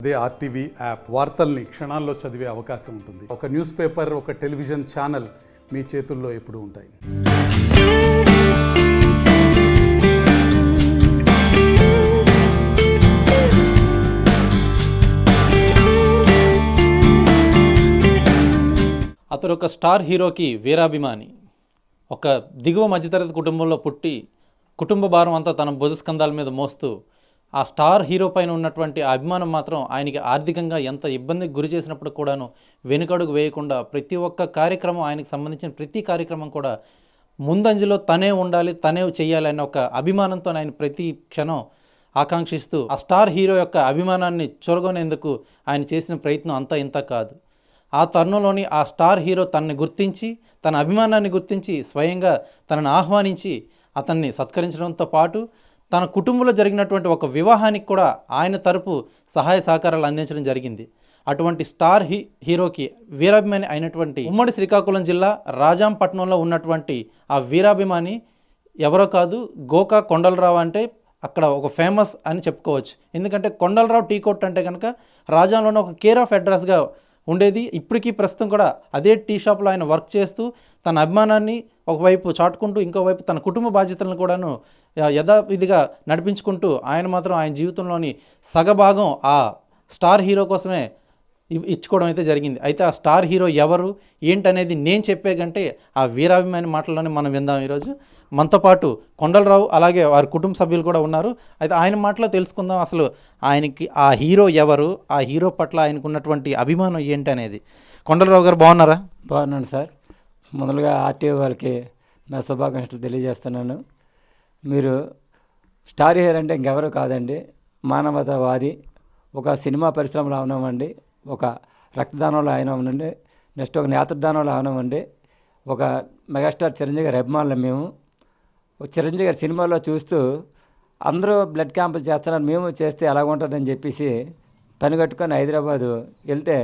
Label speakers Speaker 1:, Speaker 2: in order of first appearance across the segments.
Speaker 1: అదే RTV app వార్తల్ని క్షణాల్లో చదివే అవకాశం ఉంటుంది. ఒక న్యూస్ పేపర్, ఒక టెలివిజన్ ఛానల్ మీ చేతుల్లో ఎప్పుడూ ఉంటాయి.
Speaker 2: అతడు ఒక స్టార్ హీరోకి వీరాభిమాని. ఒక దిగువ మధ్యతరగతి కుటుంబంలో పుట్టి కుటుంబ భారం అంతా తన భుజస్కంధాల మీద మోస్తూ ఆ స్టార్ హీరో పైన ఉన్నటువంటి అభిమానం మాత్రం ఆయనకి ఆర్థికంగా ఎంత ఇబ్బందికి గురి చేసినప్పుడు కూడాను వెనుకడుగు వేయకుండా ప్రతి ఒక్క కార్యక్రమం, ఆయనకు సంబంధించిన ప్రతి కార్యక్రమం కూడా ముందంజలో తనే ఉండాలి, తనే చేయాలి అనే ఒక అభిమానంతో ఆయన ప్రతి క్షణం ఆకాంక్షిస్తూ ఆ స్టార్ హీరో యొక్క అభిమానాన్ని చొరగొనేందుకు ఆయన చేసిన ప్రయత్నం అంతా ఇంత కాదు. ఆ తరుణంలోని ఆ స్టార్ హీరో తనని గుర్తించి, తన అభిమానాన్ని గుర్తించి స్వయంగా తనను ఆహ్వానించి అతన్ని సత్కరించడంతో పాటు తన కుటుంబంలో జరిగినటువంటి ఒక వివాహానికి కూడా ఆయన తరపు సహాయ సహకారాలు అందించడం జరిగింది. అటువంటి స్టార్ హీరోకి వీరాభిమాని అయినటువంటి ఉమ్మడి శ్రీకాకుళం జిల్లా రాజాంపట్నంలో ఉన్నటువంటి ఆ వీరాభిమాని ఎవరో కాదు, గోకా కొండలరావు. అంటే అక్కడ ఒక ఫేమస్ అని చెప్పుకోవచ్చు. ఎందుకంటే కొండలరావు టీ కొట్టు అంటే కనుక రాజాంలోనే ఒక కేర్ ఆఫ్ అడ్రస్గా ఉండేది. ఇప్పటికీ ప్రస్తుతం కూడా అదే టీ షాప్లో ఆయన వర్క్ చేస్తూ తన అభిమానాన్ని ఒకవైపు చాటుకుంటూ ఇంకోవైపు తన కుటుంబ బాధ్యతలను కూడాను యథావిధిగా నడిపించుకుంటూ ఆయన మాత్రం ఆయన జీవితంలోని సగభాగం ఆ స్టార్ హీరో కోసమే ఇచ్చుకోవడం అయితే జరిగింది. అయితే ఆ స్టార్ హీరో ఎవరు ఏంటనేది నేను చెప్పే కంటే ఆ వీరాభిమాని మాటల్లోనే మనం విందాం. ఈరోజు మనతో పాటు కొండలరావు అలాగే వారి కుటుంబ సభ్యులు కూడా ఉన్నారు. అయితే ఆయన మాటలో తెలుసుకుందాం అసలు ఆయనకి ఆ హీరో ఎవరు, ఆ హీరో పట్ల ఆయనకు ఉన్నటువంటి అభిమానం ఏంటి అనేది. కొండలరావు గారు బాగున్నారా?
Speaker 3: బాగున్నాను సార్. మొదలుగా ఆర్టీఓ వాళ్ళకి నా శుభాకాంక్షలు తెలియజేస్తున్నాను. మీరు స్టార్ హీరో అంటే ఇంకెవరు కాదండి, మానవతావాది. ఒక సినిమా పరిశ్రమలో అవనవ్వండి, ఒక రక్తదానంలో ఆయన అవనండి, నెక్స్ట్ ఒక నేత్రదానంలో అవనవ్వండి, ఒక మెగాస్టార్ చిరంజీవి గారి అభిమానులు మేము. చిరంజీవి గారి సినిమాలో చూస్తూ అందరూ బ్లడ్ క్యాంపులు చేస్తున్నారు, మేము చేస్తే ఎలా ఉంటుందని చెప్పేసి పని కట్టుకొని హైదరాబాదు వెళ్తే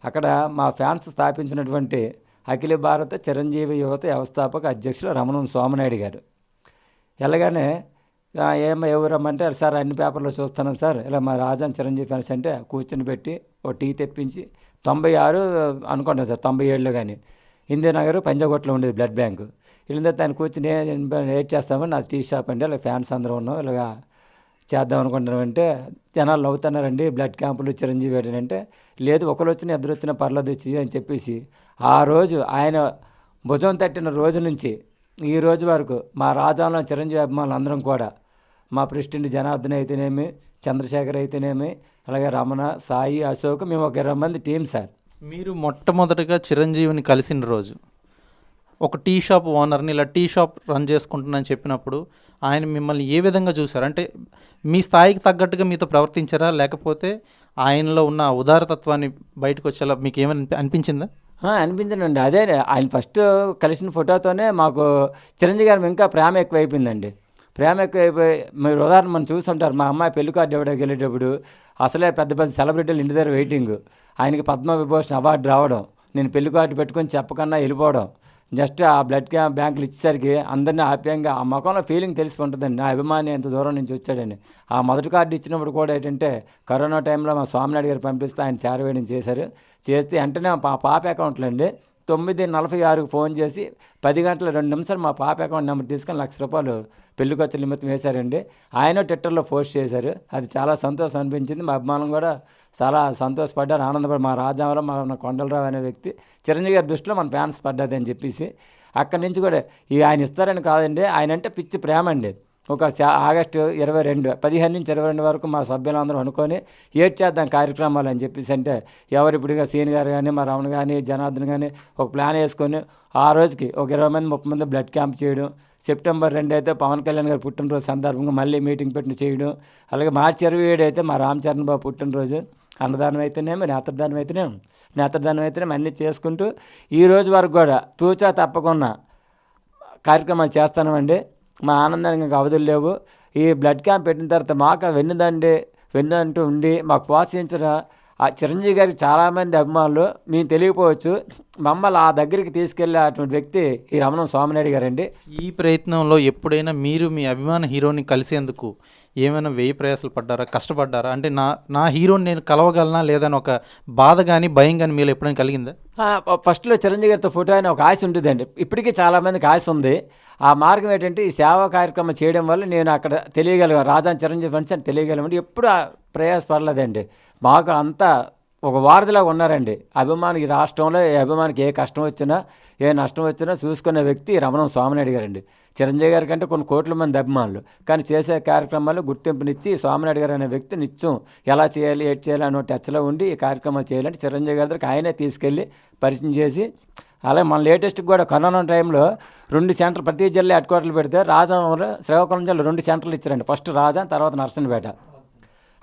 Speaker 3: అక్కడ మా ఫ్యాన్స్ స్థాపించినటువంటి అఖిల భారత చిరంజీవి యువత వ్యవస్థాపక అధ్యక్షులు రమణం సోమనాయుడు గారు వెళ్ళగానే ఎవరమ్మంటే సార్ అన్ని పేపర్లో చూస్తున్నాను సార్, ఇలా మా రాజాన్ చిరంజీవి ఫ్యాన్స్ అంటే కూర్చొని పెట్టి ఓ టీ తెప్పించి 96 అనుకుంటాను సార్, 97లో కానీ ఇందిరానగర్ పంజాగుట్టలో ఉండేది బ్లడ్ బ్యాంకు. వెళ్ళిన తర్వాత ఆయన కూర్చొని ఏడ్ చేస్తామని నా టీ షాప్ అంటే ఇలా ఫ్యాన్స్ అందరూ ఉన్నాం, ఇలాగా చేద్దాం అనుకుంటున్నామంటే జనాలు నవ్వుతున్నారండి, బ్లడ్ క్యాంపులు చిరంజీవి అంటే లేదు, ఒకరు వచ్చినా ఇద్దరు వచ్చినా పర్లేదు వచ్చి అని చెప్పేసి ఆ రోజు ఆయన భుజం తట్టిన రోజు నుంచి ఈ రోజు వరకు మా రాజాలో చిరంజీవి అభిమానులు అందరం కూడా మా ప్రెసిడెంట్ జనార్దన్ అయితేనేమి, చంద్రశేఖర్ అయితేనేమి, అలాగే రమణ, సాయి, అశోక్, మేము ఒక 20 మంది టీం సార్.
Speaker 2: మీరు మొట్టమొదటిగా చిరంజీవిని కలిసిన రోజు ఒక టీ షాప్ ఓనర్ని ఇలా టీ షాప్ రన్ చేసుకుంటున్నానని చెప్పినప్పుడు ఆయన మిమ్మల్ని ఏ విధంగా చూశారు? అంటే మీ స్థాయికి తగ్గట్టుగా మీతో ప్రవర్తించారా, లేకపోతే ఆయనలో ఉన్న ఉదారతత్వాన్ని బయటకు వచ్చేలా మీకు ఏమైనా అనిపించిందా?
Speaker 3: అనిపించండి. అదే ఆయన ఫస్ట్ కలిసిన ఫోటోతోనే మాకు చిరంజీవి గారు ఇంకా ప్రేమ ఎక్కువైపోయిందండి. ప్రేమ ఎక్కువైపోయి మీరు ఉదాహరణ మనం చూస్తుంటారు, మా అమ్మాయి పెళ్లి కార్డు ఇవ్వడానికి వెళ్ళేటప్పుడు అసలే పెద్ద పెద్ద సెలబ్రిటీలు ఇంటి దగ్గర వెయిటింగ్, ఆయనకి పద్మవిభూషణ్ అవార్డు రావడం, నేను పెళ్లి కార్డు పెట్టుకొని చెప్పకన్నా వెళ్ళిపోవడం, జస్ట్ ఆ బ్లడ్ బ్యాంకులు ఇచ్చేసరికి అందరినీ ఆప్యాయంగా ఆ ముఖంలో ఫీలింగ్ తెలిసిపోతుందండి, నా అభిమాని ఎంత దూరం నుంచి వచ్చాడని. ఆ మొదటి కార్డు ఇచ్చినప్పుడు కూడా ఏంటంటే కరోనా టైంలో మా స్వామినాయుడు గారు పంపిస్తే ఆయన చేరవేయడం చేశారు. చేస్తే వెంటనే మా పాప అకౌంట్లో అండి 9:46కి ఫోన్ చేసి 10 గంటల 2 నిమిషాలు మా పాప అకౌంట్ నెంబర్ తీసుకొని ₹1,00,000 పెళ్లి ఖర్చుల నిమిత్తం వేశారండి. ఆయన ట్విట్టర్లో పోస్ట్ చేశారు. అది చాలా సంతోషం అనిపించింది. మా అభిమానం కూడా చాలా సంతోషపడ్డారు, ఆనందపడ్డారు. మా రాజాంలో మా కొండలరావు అనే వ్యక్తి చిరంజీవి గారి దృష్టిలో మన ఫ్యాన్స్ పడ్డది అని చెప్పేసి అక్కడి నుంచి కూడా ఆయన ఇస్తారని కాదండి, ఆయన అంటే పిచ్చి ప్రేమ అండి. ఒక ఆగస్టు 22, 15 నుంచి 22 వరకు మా సభ్యులందరూ అనుకొని ఏడ్ చేద్దాం కార్యక్రమాలు అని చెప్పేసి అంటే ఎవరు ఇప్పుడు సీన్ గారు కానీ, మా రమణ కానీ, జనార్దన్ కానీ ఒక ప్లాన్ వేసుకొని ఆ రోజుకి ఒక 20 మంది 30 మంది బ్లడ్ క్యాంప్ చేయడం. సెప్టెంబర్ 2 అయితే పవన్ కళ్యాణ్ గారు పుట్టినరోజు సందర్భంగా మళ్ళీ మీటింగ్ పెట్టి చేయడం. అలాగే మార్చి 27 అయితే మా రామ్ చరణ్ బాబు పుట్టినరోజు, అన్నదానం అయితేనేమి, నేత్రదానం అయితేనేమి అన్నీ చేసుకుంటూ ఈ రోజు వరకు కూడా తూచా తప్పకుండా కార్యక్రమాలు చేస్తామండి. మా ఆనందానికి ఇంకా అవధులు లేవు. ఈ బ్లడ్ క్యాంప్ పెట్టిన తర్వాత మాకు వెన్నంటూ ఉండి మాకు ప్రోత్సహించిన ఆ చిరంజీవి గారికి చాలామంది అభిమానులు మీకు తెలియకపోవచ్చు, మమ్మల్ని ఆ దగ్గరికి తీసుకెళ్ళే అటువంటి వ్యక్తి ఈ రమణం సోమనాయుడు గారండి.
Speaker 2: ఈ ప్రయత్నంలో ఎప్పుడైనా మీరు మీ అభిమాన హీరోని కలిసేందుకు ఏమైనా వెయ్యి ప్రయాసాలు పడ్డారా, కష్టపడ్డారా? అంటే నా హీరోని నేను కలవగలనా లేదని ఒక బాధ కానీ భయం కానీ మీలో ఎప్పుడైనా కలిగిందా?
Speaker 3: ఫస్ట్లో చిరంజీవి గారితో ఫోటో అని ఒక ఆశ ఉంటుందండి. ఇప్పటికీ చాలామందికి ఆశ ఉంది. ఆ మార్గం ఏంటంటే ఈ సేవా కార్యక్రమం చేయడం వల్ల నేను అక్కడ తెలియగలిగాను, రాజా చిరంజీవి ఫ్రెండ్స్ అని తెలియగలమండి. ఎప్పుడు ప్రయాసపడలేదండి. మాకు అంతా ఒక వారధిలాగా ఉన్నారండి. అభిమానికి, రాష్ట్రంలో ఏ అభిమానికి ఏ కష్టం వచ్చినా ఏ నష్టం వచ్చినా చూసుకునే వ్యక్తి రమణం స్వామినాయుడు గారండి. చిరంజీవి గారి కంటే కొన్ని కోట్ల మంది అభిమానులు, కానీ చేసే కార్యక్రమాలు గుర్తింపునిచ్చి స్వామినాయుడు గారు అనే వ్యక్తి నిత్యం ఎలా చేయాలి, ఏం చేయాలి అనే టచ్లో ఉండి ఈ కార్యక్రమాలు చేయాలంటే చిరంజీవి గారి దగ్గరికి ఆయనే తీసుకెళ్ళి పరిచయం చేసి, అలాగే మన లేటెస్ట్కి కూడా కరోనా టైంలో 2 సెంటర్లు ప్రతి జిల్లా హెడ్ క్వార్టర్లు పెడితే రాజా శ్రీకాకుళం జిల్లా 2 సెంటర్లు ఇచ్చారండి. ఫస్ట్ రాజా, తర్వాత నర్సన్పేట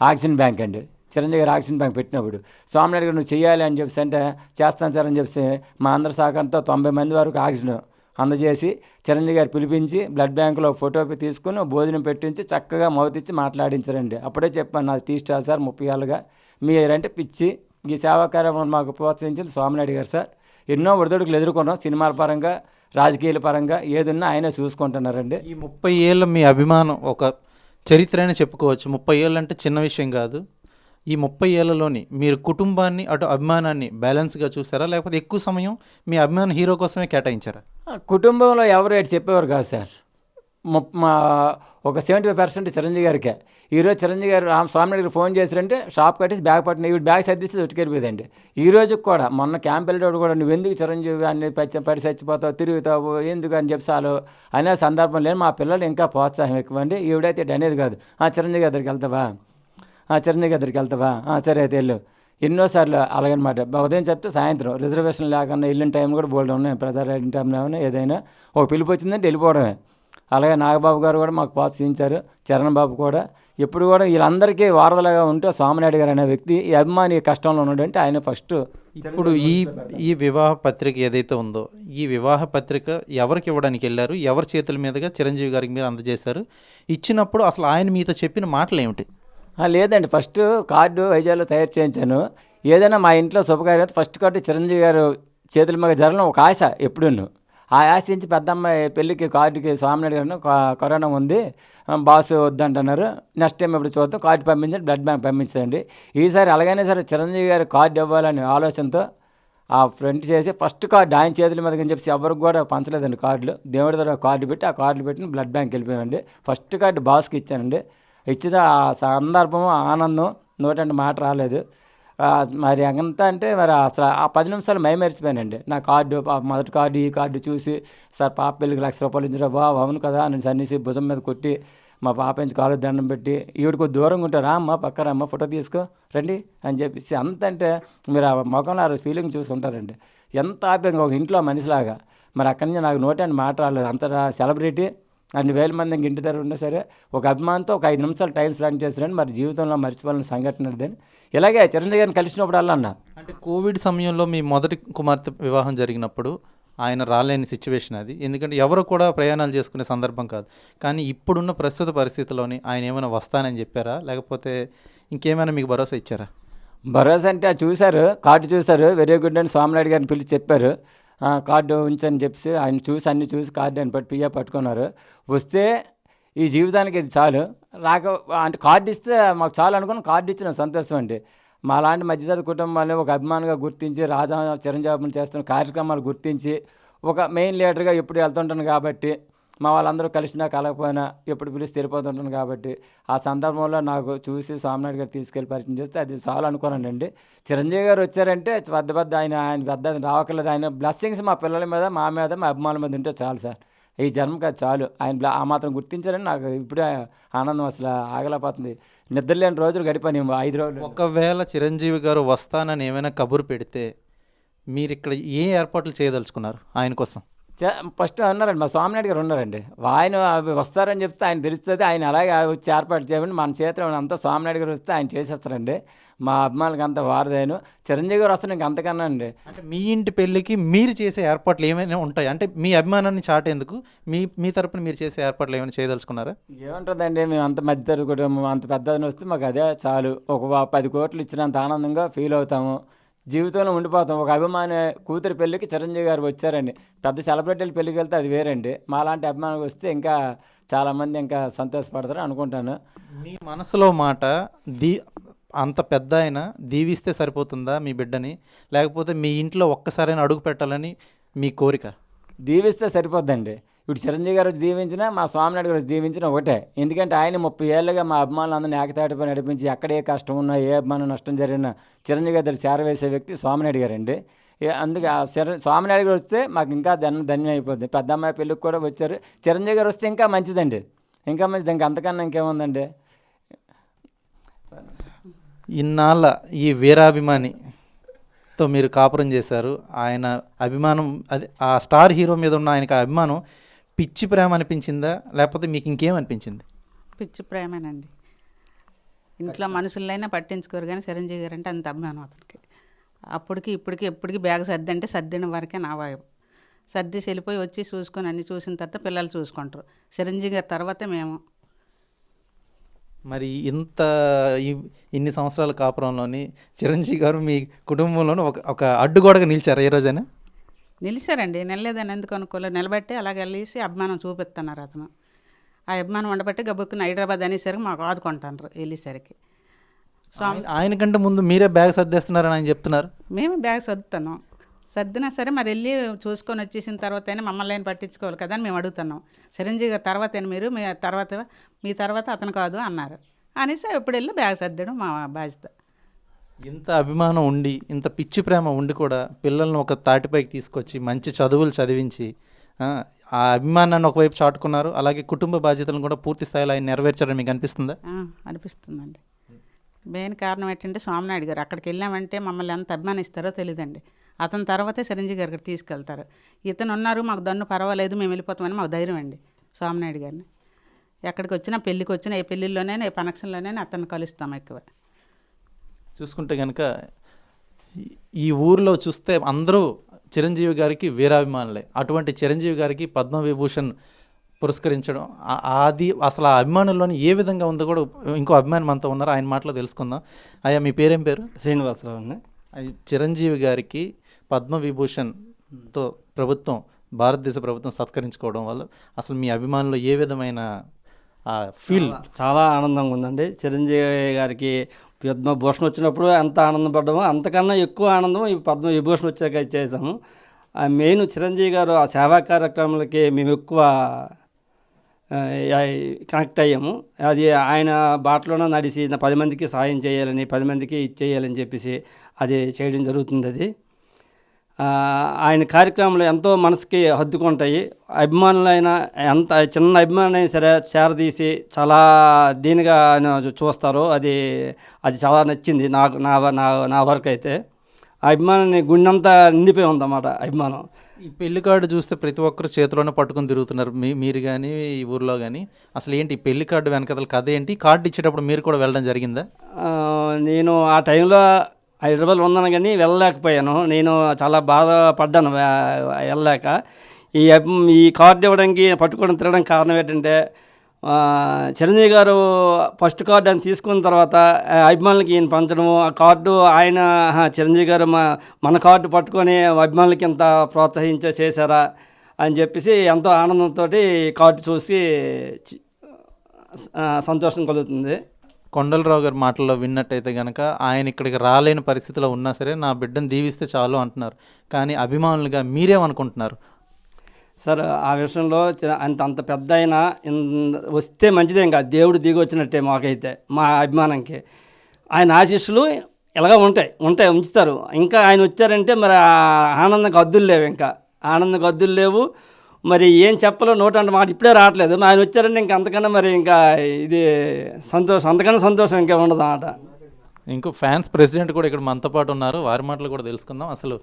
Speaker 3: ఆక్సిజన్ బ్యాంక్ అండి. చిరంజీవి గారు ఆక్సిజన్ బ్యాంక్ పెట్టినప్పుడు స్వామినాయుడు గారు నువ్వు చేయాలి అని చెప్పేసి అంటే చేస్తాను సార్ అని చెప్పేసి మా అందరి సహకారంతో 90 మంది వరకు ఆక్సిజన్ అందజేసి చిరంజీవి గారు పిలిపించి బ్లడ్ బ్యాంకులో ఫోటో తీసుకుని భోజనం పెట్టించి చక్కగా మౌతిచ్చి మాట్లాడించారండి. అప్పుడే చెప్పాను, నాది టీ స్టాల్ సార్ 30 ఏళ్ళుగా, మీరంటే పిచ్చి, ఈ సేవా కార్యక్రమం మాకు ప్రోత్సహించింది స్వామినాయుడు గారు సార్. ఎన్నో ఒడిదొడుకులు ఎదుర్కొన్నాం, సినిమాల పరంగా రాజకీయాల పరంగా ఏదున్నా ఆయనే చూసుకుంటున్నారండి.
Speaker 2: ఈ 30 ఏళ్ళ మీ అభిమానం ఒక చరిత్ర అయినా చెప్పుకోవచ్చు. 30 ఏళ్ళు అంటే చిన్న విషయం కాదు. ఈ 30 ఏళ్లలోని మీరు కుటుంబాన్ని అటు అభిమానాన్ని బ్యాలెన్స్గా చూసారా, లేకపోతే ఎక్కువ సమయం మీ అభిమాన హీరో కోసమే కేటాయించారా?
Speaker 3: కుటుంబంలో ఎవరు ఎటు చెప్పేవారు కాదు సార్. మా ఒక 70% చిరంజీవి గారికే. ఈరోజు చిరంజీవి గారు స్వామినాయుడు గారు ఫోన్ చేశారంటే షాప్ కట్టేసి బ్యాగ్ పట్టిన ఇవి బ్యాగ్ సర్దిస్తే ఉట్టుకెళ్ళిపోయిందండి. ఈ రోజుకి కూడా మొన్న క్యాంప్ వెళ్ళేటప్పుడు కూడా నువ్వు ఎందుకు చిరంజీవి అన్ని పడి చచ్చిపోతావు, తిరుగుతావు ఎందుకు అని చెప్పి చాలు అనే సందర్భం లేదు. మా పిల్లలు ఇంకా ప్రోత్సాహం ఎక్కువండి. ఈవిడైతే ఇటు అనేది కాదు, చిరంజీవి గారి దగ్గరికి వెళ్తావా, చిరంజీవి గారి దగ్గరికి వెళ్తావా, సరే అయితే వెళ్ళు. ఎన్నోసార్లు అలాగనమాట. ఉదయం చెప్తే సాయంత్రం రిజర్వేషన్ లేకుండా వెళ్ళిన టైం కూడా బోల్డ్ ఉన్నాయి, ప్రజారాజ్యం టైంలో ఏమైనా ఏదైనా ఒక పిలుపు వచ్చిందంటే వెళ్ళిపోవడమే. అలాగే నాగబాబు గారు కూడా మాకు ప్రోత్సహించారు, చరణ్ బాబు కూడా. ఎప్పుడు కూడా వీళ్ళందరికీ వారధలాగా ఉంటే స్వామినాయుడు గారు అనే వ్యక్తి ఈ అభిమాని కష్టంలో ఉన్నాడంటే ఆయన ఫస్ట్.
Speaker 2: ఇప్పుడు ఈ వివాహ పత్రిక ఏదైతే ఉందో, ఈ వివాహ పత్రిక ఎవరికి ఇవ్వడానికి వెళ్ళారు, ఎవరి చేతుల మీదుగా చిరంజీవి గారికి మీరు అందజేశారు? ఇచ్చినప్పుడు అసలు ఆయన మీతో చెప్పిన మాటలు ఏమిటి?
Speaker 3: లేదండి, ఫస్ట్ కార్డు వైజాగ్లో తయారు చేయించాను. ఏదైనా మా ఇంట్లో శుభకార్యం ఫస్ట్ కార్డు చిరంజీవి గారు చేతుల మీద జరగడం ఒక ఆశ ఎప్పుడూ. ఆ ఆశ నుంచి పెద్ద అమ్మాయి పెళ్ళికి కార్డుకి స్వామినాయుడు గారు కరోనా ఉంది బాస్ వద్దంటున్నారు, నెక్స్ట్ టైం ఎప్పుడు చూద్దాం, కార్డు పంపించండి, బ్లడ్ బ్యాంక్ పంపించండి. ఈసారి అలాగనే సరే చిరంజీవి గారు కార్డు ఇవ్వాలనే ఆలోచనతో ఆ ఫ్రంట్ చేసి ఫస్ట్ కార్డు ఆయన చేతుల మీద అని చెప్పి ఎవరికి కూడా పంచలేదండి కార్డులు. దేవుడి దగ్గర కార్డు పెట్టి ఆ కార్డులు పెట్టి బ్లడ్ బ్యాంక్ వెళ్ళిపోయామండి. ఫస్ట్ కార్డు బాస్కి ఇచ్చానండి. ఇచ్చిన ఆ సందర్భం ఆనందం నోటంటే మాట రాలేదు. మరి ఎంత అంటే మరి అసలు ఆ 10 నిమిషాలు మైమరిచిపోయానండి. నా కార్డు మొదటి కార్డు ఈ కార్డు చూసి సార్ పాప పెళ్ళికి ₹1,00,000 ఇచ్చిరా బాబు, అవును కదా అని సన్నిసి భుజం మీద కొట్టి మా పాప నుంచి కాలు దండం పెట్టి ఈవిడికి దూరంగా ఉంటారు, అమ్మ పక్కన అమ్మ ఫోటో తీసుకో రండి అని చెప్పేసి అంత అంటే మీరు ఆ ముఖంలో ఆ ఫీలింగ్ చూసి ఉంటారండి. ఎంత ఆప్యంగా ఒక ఇంట్లో మనిషిలాగా. మరి అక్కడి నుంచి నాకు నోటంటే మాట రాలేదు. అంత సెలబ్రిటీ అన్ని వేల మంది ఇంటి దగ్గర ఉన్నా సరే ఒక అభిమానంతో ఒక 5 నిమిషాలు టైం స్పెండ్ చేస్తారని మరి జీవితంలో మర్చిపోవాలని సంఘటన అదని. ఇలాగే చిరంజీవి గారిని కలిసినప్పుడు అన్న
Speaker 2: అంటే కోవిడ్ సమయంలో మీ మొదటి కుమార్తె వివాహం జరిగినప్పుడు ఆయన రాలేని సిచ్యువేషన్ అది. ఎందుకంటే ఎవరు కూడా ప్రయాణాలు చేసుకునే సందర్భం కాదు. కానీ ఇప్పుడున్న ప్రస్తుత పరిస్థితుల్లోని ఆయన ఏమైనా వస్తానని చెప్పారా, లేకపోతే ఇంకేమైనా మీకు భరోసా ఇచ్చారా?
Speaker 3: భరోసా అంటే చూశారు, కార్డు చూశారు, వెరీ గుడ్ అని స్వామినాయుడు గారిని పిలిచి చెప్పారు. కార్డు ఉంచని చెప్పి ఆయన చూసి అన్ని చూసి కార్డు అని పియ్య పట్టుకున్నారు. వస్తే ఈ జీవితానికి ఇది చాలు, రాక అంటే కార్డు ఇస్తే మాకు చాలు అనుకుని కార్డు ఇచ్చిన సంతోషం అండి. మా లాంటి మధ్యతరగతి కుటుంబాన్ని ఒక అభిమానిగా గుర్తించి రాజా చిరంజీవి చేస్తున్న కార్యక్రమాలు గుర్తించి ఒక మెయిన్ లీడర్గా ఎప్పుడు వెళ్తుంటాను కాబట్టి మా వాళ్ళందరూ కలిసినా కలగకపోయినా ఎప్పుడు పిలిచి తిరిగిపోతుంటాను కాబట్టి ఆ సందర్భంలో నాకు చూసి స్వామినాయుడు గారు తీసుకెళ్ళి పరిచయం చేస్తే అది చాలా అనుకోనండి. చిరంజీవి గారు వచ్చారంటే పెద్ద ఆయన పెద్ద రావట్లేదు, ఆయన బ్లెస్సింగ్స్ మా పిల్లల మీద మా మీద మా అభిమానుల మీద ఉంటే చాలు సార్, ఈ జన్మకి అది చాలు. ఆయన ఆ మాత్రం గుర్తించారని నాకు ఇప్పుడే ఆనందం అసలు ఆగలేకపోతుంది. నిద్రలేని రోజులు గడిపాను 5 రోజులు.
Speaker 2: ఒకవేళ చిరంజీవి గారు వస్తానని ఏమైనా కబురు పెడితే మీరు ఇక్కడ ఏ ఏర్పాట్లు చేయదలుచుకున్నారు ఆయన కోసం?
Speaker 3: ఫస్ట్ అన్నారండి, మా స్వామినాయుడు గారు ఉన్నారండి, ఆయన వస్తారని చెప్తే ఆయన తెలుస్తుంది, ఆయన అలాగే వచ్చి ఏర్పాటు చేయమని మన చేతిలో అంతా స్వామినాయుడు గారు వస్తే ఆయన చేసేస్తారండి. మా అభిమానులకి అంతా వారదాయను. చిరంజీవి గారు వస్తే ఇంక అంతకన్నా అండి.
Speaker 2: అంటే మీ ఇంటి పెళ్ళికి మీరు చేసే ఏర్పాట్లు ఏమైనా ఉంటాయి? అంటే మీ అభిమానాన్ని చాటేందుకు మీ తరపున మీరు చేసే ఏర్పాట్లు ఏమైనా చేయదలుచుకున్నారా?
Speaker 3: ఏముంటుందండి, మేము అంత మధ్యతరగతి కుటుంబం అంత పెద్దదని వస్తే మాకు అదే చాలు. ఒక 10 కోట్లు ఇచ్చినంత ఆనందంగా ఫీల్ అవుతాము. జీవితంలో ఉండిపోతాం. ఒక అభిమాని కూతురి పెళ్ళికి చిరంజీవి గారు వచ్చారండి. పెద్ద సెలబ్రిటీల పెళ్ళికి వెళ్తే అది వేరండి. మాలాంటి అభిమానులు వస్తే ఇంకా చాలామంది ఇంకా సంతోషపడతారు అనుకుంటాను.
Speaker 2: మీ మనసులో మాట దీ అంత పెద్ద ఆయన దీవిస్తే సరిపోతుందా మీ బిడ్డని, లేకపోతే మీ ఇంట్లో ఒక్కసారైనా అడుగు పెట్టాలని మీ కోరిక?
Speaker 3: దీవిస్తే సరిపోద్దండి. ఇప్పుడు చిరంజీవి గారు వచ్చి దీవించినా, మా స్వామినాయుడు గారు వచ్చి దీవించినా ఒకటే. ఎందుకంటే ఆయన 30 ఏళ్ళుగా మా అభిమానులందరినీ ఏకతాటిపై నడిపించి ఎక్కడ ఏ కష్టం ఉన్నా, ఏ అభిమానం నష్టం జరిగినా చిరంజీవి గారి దగ్గర చేరవేసే వ్యక్తి స్వామినాయుడు గారండి. అందుకే స్వామినాయుడు గారు వస్తే మాకు ఇంకా ధన్యం అయిపోద్ది. పెద్ద అమ్మాయి పెళ్ళికి కూడా వచ్చారు. చిరంజీవి గారు వస్తే ఇంకా మంచిదండి, ఇంకా మంచిది. ఇంకా అంతకన్నా ఇంకేముందండి.
Speaker 2: ఇన్నాళ్ళ ఈ వీరాభిమానితో మీరు కాపురం చేశారు. ఆయన అభిమానం, అది ఆ స్టార్ హీరో మీద ఉన్న ఆయనకి ఆ అభిమానం పిచ్చి ప్రేమ అనిపించిందా, లేకపోతే మీకు ఇంకేమనిపించింది?
Speaker 4: పిచ్చి ప్రేమేనండి. ఇంట్లో మనుషులైనా పట్టించుకోరు, కానీ చిరంజీవి గారు అంటే అంత అభిమానం అతనికి. అప్పటికి ఇప్పటికి ఎప్పటికీ బ్యాగ్ సర్ది అంటే సర్దిన వరకే నా వాయువు. సర్ది వెళ్ళిపోయి వచ్చి చూసుకొని అన్నీ చూసిన తర్వాత పిల్లలు చూసుకుంటారు. చిరంజీవి గారి తర్వాతే మేము.
Speaker 2: మరి ఇన్ని సంవత్సరాల కాపురంలోని చిరంజీవి గారు మీ కుటుంబంలోనూ ఒక అడ్డుగోడగా నిలిచారు ఏ రోజైనా?
Speaker 4: నిలిచారండి. నిలలేదని ఎందుకు అనుకోలేదు, నిలబెట్టి అలాగే వెళ్ళేసి అభిమానం చూపిస్తున్నారు అతను. ఆ అభిమానం ఉండబట్టి గబుక్కుని హైదరాబాద్ అనేసరికి మాకు ఆదుకుంటారు వెళ్ళేసరికి.
Speaker 2: ఆయనకంటే ముందు మీరే బ్యాగ్ సర్దేస్తున్నారని ఆయన చెప్తున్నారు.
Speaker 4: మేము బ్యాగ్ సర్దుతున్నాం. సర్దినా సరే మరి వెళ్ళి చూసుకొని వచ్చేసిన తర్వాత అయినా మమ్మల్ని అయినా పట్టించుకోవాలి కదా అని మేము అడుగుతున్నాం. చిరంజీవి గారి తర్వాత మీరు మీ తర్వాత అతను కాదు అన్నారు. అనేసి ఎప్పుడు వెళ్ళి బ్యాగ్ సర్దడం మా బాధ్యత.
Speaker 2: ఇంత అభిమానం ఉండి, ఇంత పిచ్చి ప్రేమ ఉండి కూడా పిల్లల్ని ఒక తాటిపైకి తీసుకొచ్చి మంచి చదువులు చదివించి ఆ అభిమానాన్ని ఒకవైపు చాటుకున్నారు. అలాగే కుటుంబ బాధ్యతలను కూడా పూర్తి స్థాయిలో ఆయన నెరవేర్చారని మీకు అనిపిస్తుందా?
Speaker 4: అనిపిస్తుందండి. మెయిన్ కారణం ఏంటంటే స్వామినాయుడు గారు. అక్కడికి వెళ్ళామంటే మమ్మల్ని ఎంత అభిమానిస్తారో తెలియదండి. అతని తర్వాతే చిరంజీవి గారికి తీసుకెళ్తారు. ఇతను ఉన్నారు మాకు దన్ను పర్వాలేదు మేము వెళ్ళిపోతామని మాకు ధైర్యం అండి స్వామినాయుడు గారిని. ఎక్కడికి వచ్చినా పెళ్ళికి వచ్చినా ఏ పెళ్ళిళ్ళలోనే ఏ ఫంక్షన్లోనే అతన్ని కలుస్తాం ఎక్కువ.
Speaker 2: చూసుకుంటే కనుక ఈ ఊరిలో చూస్తే అందరూ చిరంజీవి గారికి వీరాభిమానులే. అటువంటి చిరంజీవి గారికి పద్మవిభూషణ్ పురస్కరించడం అది అసలు ఆ అభిమానుల్లోని ఏ విధంగా ఉందో కూడా ఇంకో అభిమానం అంతా ఉన్నారు. ఆయన మాటలో తెలుసుకుందాం. అయ్యా మీ పేరేం పేరు?
Speaker 5: శ్రీనివాసరావు అండి.
Speaker 2: చిరంజీవి గారికి పద్మవిభూషణ్తో భారతదేశ ప్రభుత్వం సత్కరించుకోవడం వల్ల అసలు మీ అభిమానులు ఏ విధమైన ఫీల్?
Speaker 5: చాలా ఆనందంగా ఉందండి. చిరంజీవి గారికి పద్మభూషణ్ వచ్చినప్పుడు ఎంత ఆనందపడ్డామో అంతకన్నా ఎక్కువ ఆనందం ఈ పద్మవిభూషణ్ వచ్చాక చేసాము. మెయిన్ చిరంజీవి గారు ఆ సేవా కార్యక్రమాలకి మేము ఎక్కువ కనెక్ట్ అయ్యాము. అది ఆయన బాటలోనే నడిచి 10 మందికి సాయం చేయాలని, 10 మందికి ఇచ్చేయాలని చెప్పేసి అది చేయడం జరుగుతుంది. అది ఆయన కార్యక్రమాలు ఎంతో మనసుకి హత్తుకుంటాయి. అభిమానులైనా ఎంత చిన్న అభిమానులు అయినా సరే చేరదీసి చాలా దీనిగా చూస్తారు. అది చాలా నచ్చింది నాకు. నా వరకు అయితే ఆ అభిమానాన్ని గుండెంతా నిండిపోయి ఉందన్నమాట అభిమానం.
Speaker 2: ఈ పెళ్లి కార్డు చూస్తే ప్రతి ఒక్కరు చేతిలోనే పట్టుకుని తిరుగుతున్నారు. మీరు కానీ ఈ ఊర్లో కానీ అసలు ఏంటి ఈ పెళ్లి కార్డు వెనకతల కథ ఏంటి? కార్డు ఇచ్చేటప్పుడు మీరు కూడా వెళ్ళడం జరిగిందా?
Speaker 5: నేను ఆ టైంలో హైదరాబాద్లో ఉన్నాను కానీ వెళ్ళలేకపోయాను. నేను చాలా బాధపడ్డాను వెళ్ళలేక. ఈ కార్డు ఇవ్వడానికి పట్టుకోవడం తిరగడం కారణం ఏంటంటే చిరంజీవి గారు ఫస్ట్ కార్డు ఆయన తీసుకున్న తర్వాత అభిమానులకి ఈయన పంచడము, ఆ కార్డు ఆయన చిరంజీవి గారు మన కార్డు పట్టుకొని అభిమానులకి ఎంత చేశారా అని చెప్పేసి ఎంతో ఆనందంతో కార్డు చూసి సంతోషం కలుగుతుంది.
Speaker 2: కొండలరావు గారి మాటల్లో విన్నట్టయితే కనుక ఆయన ఇక్కడికి రాలేని పరిస్థితిలో ఉన్నా సరే నా బిడ్డను దీవిస్తే చాలు అంటున్నారు. కానీ అభిమానులుగా మీరేమనుకుంటున్నారు?
Speaker 5: సార్ ఆ విషయంలో అంత పెద్ద అయినా వస్తే మంచిదే, ఇంకా దేవుడు దిగి వచ్చినట్టే మాకైతే, మా అభిమానంకి. ఆయన ఆశీస్సులు ఇలాగా ఉంటాయి ఉంచుతారు. ఇంకా ఆయన వచ్చారంటే మరి ఆనందంగా హద్దులు లేవు, ఇంకా ఆనందంగా హద్దులు లేవు. మరి ఏం చెప్పలో నోటంటే మాట ఇప్పుడే రావట్లేదు. ఆయన వచ్చారంటే ఇంకా అంతకన్నా మరి ఇంకా ఇది అంతకన్నా సంతోషం ఇంకా ఉండదు అన్నమాట.
Speaker 2: ఇంకో ఫ్యాన్స్ ప్రెసిడెంట్ కూడా ఇక్కడ మనతో పాటు ఉన్నారు. వారి మాటలు కూడా తెలుసుకుందాం. అసలు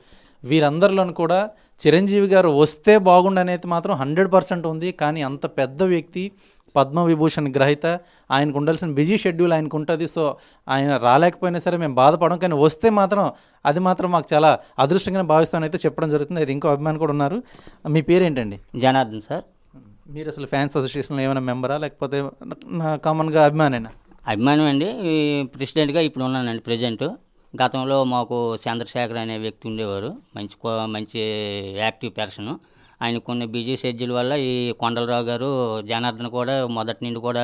Speaker 2: వీరందరిలోనూ కూడా చిరంజీవి గారు వస్తే బాగుండనేది మాత్రం 100% ఉంది. కానీ అంత పెద్ద వ్యక్తి, పద్మవిభూషణ్ గ్రహీత, ఆయనకు ఉండాల్సిన బిజీ షెడ్యూల్ ఆయనకు ఉంటుంది. సో ఆయన రాలేకపోయినా సరే మేము బాధపడం, కానీ వస్తే మాత్రం అది మాత్రం మాకు చాలా అదృష్టంగానే భావిస్తామని చెప్పడం జరుగుతుంది. అది ఇంకో అభిమాని కూడా ఉన్నారు. మీ పేరేంటండి?
Speaker 6: జనార్దన్ సార్.
Speaker 2: మీరు అసలు ఫ్యాన్స్ అసోసియేషన్లో ఏమైనా మెంబరా, లేకపోతే కామన్గా అభిమానేనా?
Speaker 6: అభిమానం అండి. ప్రెసిడెంట్గా ఇప్పుడు ఉన్నానండి. ప్రెజెంట్ గతంలో మాకు చంద్రశేఖర్ అనే వ్యక్తి ఉండేవారు, మంచి యాక్టివ్ పర్సన్. ఆయన కొన్ని బిజీ షెడ్యూల్ వల్ల ఈ కొండలరావు గారు జనార్దన్ కూడా మొదటి నుండి కూడా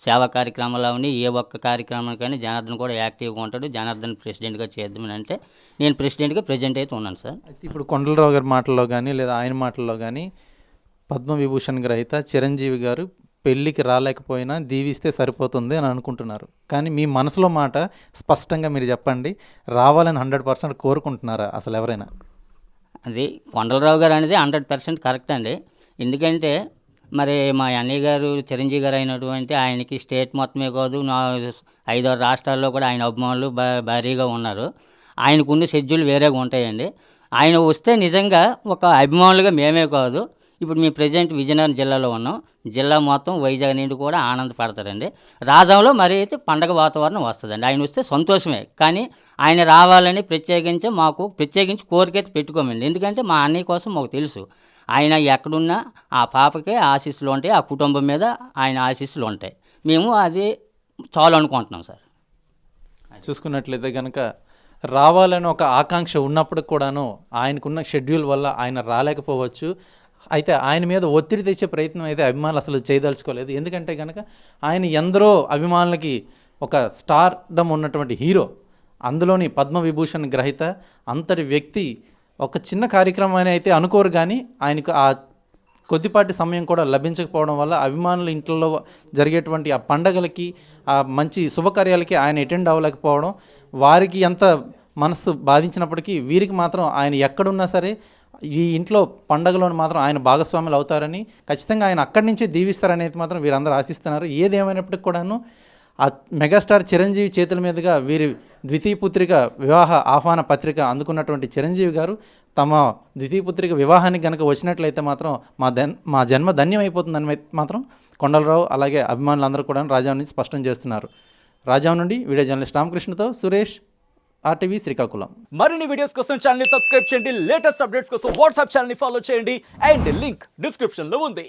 Speaker 6: సేవా కార్యక్రమాలు అవన్నీ ఏ ఒక్క కార్యక్రమానికైనా జనార్దన్ కూడా యాక్టివ్గా ఉంటాడు. జనార్దన్ ప్రెసిడెంట్గా చేద్దామని అంటే నేను ప్రెసిడెంట్గా ప్రెజెంట్ అయితే ఉన్నాను సార్.
Speaker 2: అయితే ఇప్పుడు కొండలరావు గారి మాటల్లో కానీ లేదా ఆయన మాటల్లో కానీ పద్మవిభూషణ్ గ్రహీత చిరంజీవి గారు పెళ్ళికి రాలేకపోయినా దీవిస్తే సరిపోతుంది అని అనుకుంటున్నారు. కానీ మీ మనసులో మాట స్పష్టంగా మీరు చెప్పండి, రావాలని 100% కోరుకుంటున్నారా అసలు ఎవరైనా?
Speaker 6: అది కొండలరావు గారు అనేది 100% కరెక్ట్ అండి. ఎందుకంటే మరి మా అన్నయ్య గారు చిరంజీవి గారు అయినటువంటి ఆయనకి స్టేట్ మొత్తమే కాదు 5-6 రాష్ట్రాల్లో కూడా ఆయన అభిమానులు భారీగా ఉన్నారు. ఆయనకున్న షెడ్యూల్ వేరేగా ఉంటాయండి. ఆయన వస్తే నిజంగా ఒక అభిమానులుగా మేమే కాదు, ఇప్పుడు మేము ప్రజెంట్ విజయనగరం జిల్లాలో ఉన్నాం, జిల్లా మొత్తం వైజాగ్ నుండి కూడా ఆనందపడతారండి. రాజంలో మరి అయితే పండగ వాతావరణం వస్తుందండి. ఆయన వస్తే సంతోషమే, కానీ ఆయన రావాలని ప్రత్యేకించి కోరికైతే పెట్టుకోమండి. ఎందుకంటే మా అన్నయ్య కోసం మాకు తెలుసు, ఆయన ఎక్కడున్నా ఆ పాపకే ఆశీస్సులు ఉంటాయి, ఆ కుటుంబం మీద ఆయన ఆశీస్సులు ఉంటాయి. మేము అది చాలు అనుకుంటున్నాం సార్.
Speaker 2: చూసుకున్నట్లయితే కనుక రావాలని ఒక ఆకాంక్ష ఉన్నప్పుడు కూడాను ఆయనకున్న షెడ్యూల్ వల్ల ఆయన రాలేకపోవచ్చు. అయితే ఆయన మీద ఒత్తిడి తెచ్చే ప్రయత్నం అయితే అభిమానులు అసలు చేయదలుచుకోలేదు. ఎందుకంటే కనుక ఆయన ఎందరో అభిమానులకి ఒక స్టార్డమ్ ఉన్నటువంటి హీరో, అందులోని పద్మవిభూషణ్ గ్రహీత అంతటి వ్యక్తి ఒక చిన్న కార్యక్రమాన్ని అయితే అనుకోరు, కానీ ఆయనకు ఆ కొద్దిపాటి సమయం కూడా లభించకపోవడం వల్ల అభిమానుల ఇంట్లో జరిగేటువంటి ఆ పండగలకి ఆ మంచి శుభకార్యాలకి ఆయన అటెండ్ అవ్వలేకపోవడం వారికి ఎంత మనసు బాధించినప్పటికీ వీరికి మాత్రం ఆయన ఎక్కడున్నా సరే ఈ ఇంట్లో పండగలోని మాత్రం ఆయన భాగస్వాములు అవుతారని, ఖచ్చితంగా ఆయన అక్కడి నుంచే దీవిస్తారనేది మాత్రం వీరందరూ ఆశిస్తున్నారు. ఏదేమైనప్పటికీ కూడాను ఆ మెగాస్టార్ చిరంజీవి చేతుల మీదుగా వీరి ద్వితీయ పుత్రిక వివాహ ఆహ్వాన పత్రిక అందుకున్నటువంటి చిరంజీవి గారు తమ ద్వితీయ పుత్రిక వివాహానికి కనుక వచ్చినట్లయితే మాత్రం మా జన్మ ధన్యం అయిపోతుందని మాత్రం కొండలరావు అలాగే అభిమానులందరూ కూడా రాజాం నుంచి స్పష్టం చేస్తున్నారు. రాజాం నుండి వీడియో జర్నలిస్ట్ రామకృష్ణతో సురేష్, RTV శ్రీకాకుళం.
Speaker 7: మరిన్ని వీడియోస్ కోసం ఛానల్ ని సబ్స్క్రైబ్ చేయండి, లేటెస్ట్ అప్డేట్స్ కోసం వాట్సాప్ ఛానల్ ని ఫాలో చేయండి అండ్ లింక్ డిస్క్రిప్షన్ లో ఉంది.